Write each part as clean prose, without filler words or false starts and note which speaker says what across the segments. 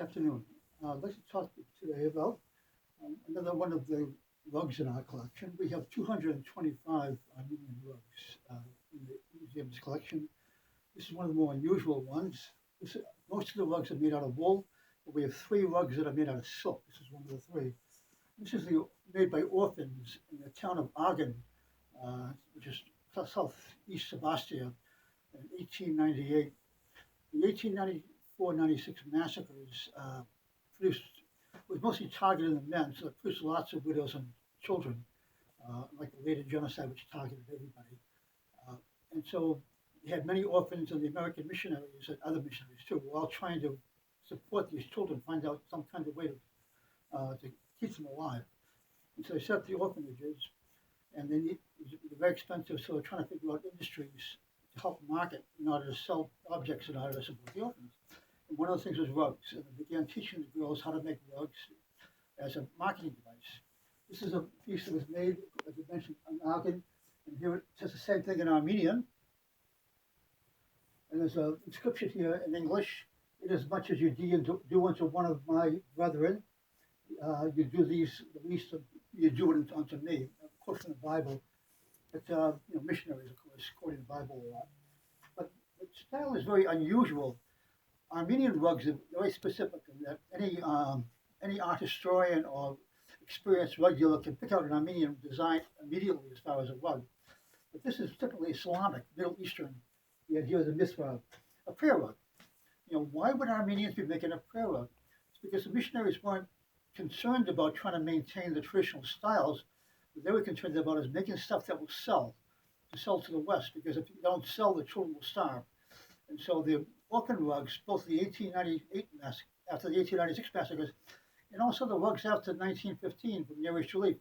Speaker 1: Afternoon. I'd like to talk today about another one of the rugs in our collection. We have 225 Armenian rugs in the museum's collection. This is one of the more unusual ones. Most of the rugs are made out of wool, but we have three rugs that are made out of silk. This is one of the three. This is made by orphans in the town of Agin, which is southeast Sebastia, in 1898. The 1894-96 massacres was mostly targeted the men, so it produced lots of widows and children, like the later genocide, which targeted everybody. And so you had many orphans and the American missionaries and other missionaries too, were all trying to support these children, find out some kind of way to keep them alive. And so they set up the orphanages, and they're very expensive, so they're trying to figure out industries to help market in order to sell objects in order to support the orphans. And one of the things was rugs, and they began teaching the girls how to make rugs as a marketing device. This is a piece that was made, as I mentioned, in Agin, and here it says the same thing in Armenian. And there's an inscription here in English: "Inasmuch as you do unto one of my brethren, you do these, the least of you do it unto me." Of course, in the Bible, but missionaries, of course, quoting the Bible a lot. But the style is very unusual. Armenian rugs are very specific in that any art historian or experienced rug dealer can pick out an Armenian design immediately as far as a rug. But this is typically Islamic, Middle Eastern. The idea of the mithra, a prayer rug. Why would Armenians be making a prayer rug? It's because the missionaries weren't concerned about trying to maintain the traditional styles. What they were concerned about is making stuff that will sell, to sell to the West, because if you don't sell, the children will starve. And so the orphan rugs, both the 1898 massacre, after the 1896 massacres, and also the rugs after 1915 from Near East Relief,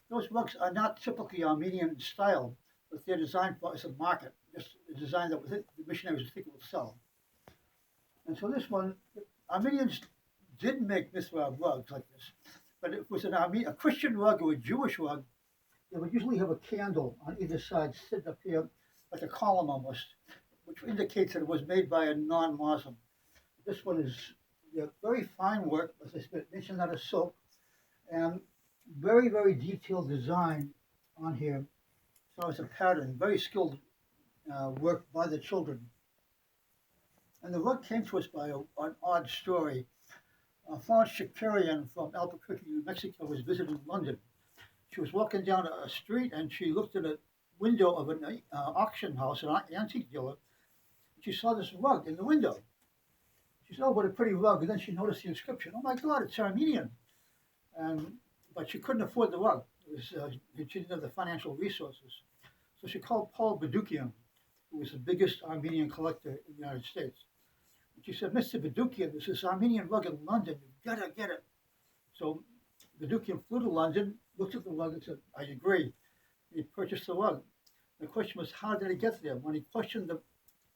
Speaker 1: those rugs are not typically Armenian style, but they're designed for as a market, just a design that the missionaries think will sell. And so this one, Armenians did make mithra rugs like this, but it was a Christian rug or a Jewish rug. They would usually have a candle on either side sitting up here, like a column almost, which indicates that it was made by a non-Muslim. This one is very fine work, as I mentioned, out of silk, and very, very detailed design on here. So it's a pattern, very skilled work by the children. And the rug came to us by an odd story. Florence Shakarian from Albuquerque, New Mexico, was visiting London. She was walking down a street and she looked at a window of an auction house, an antique dealer. She saw this rug in the window. She said, "Oh, what a pretty rug." And then she noticed the inscription. "Oh my God, it's Armenian." But she couldn't afford the rug. She didn't have the financial resources. So she called Paul Badukian, who was the biggest Armenian collector in the United States. And she said, "Mr. Badukian, there's this Armenian rug in London. You've got to get it." So Badukian flew to London, looked at the rug and said, "I agree." He purchased the rug. The question was, how did it get there? When he questioned it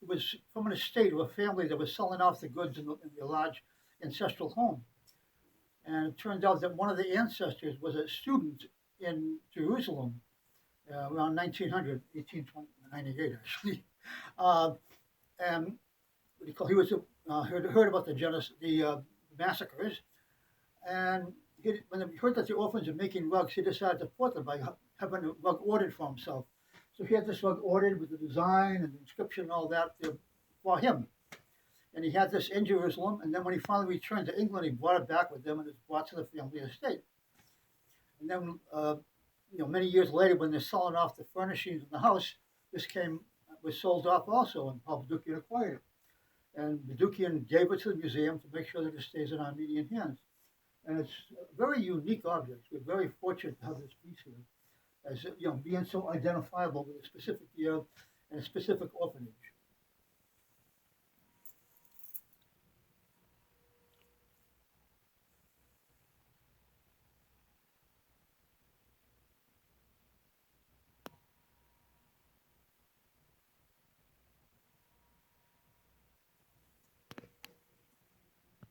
Speaker 1: was from an estate or a family that was selling off the goods in the large ancestral home. And it turned out that one of the ancestors was a student in Jerusalem around 1900, 1898 actually. And he was heard about the massacres, and when he heard that the orphans were making rugs, he decided to support them by having a rug ordered for himself. So he had this rug ordered with the design and the inscription and all that for him. And he had this in Jerusalem, and then when he finally returned to England, he brought it back with him and it was brought to the family estate. And then, many years later, when they're selling off the furnishings in the house, this was sold off also, and Paul Badukian acquired it. And Badukian gave it to the museum to make sure that it stays in Armenian hands. And it's a very unique object. We're very fortunate to have this piece here, as being so identifiable with a specific year and a specific orphanage.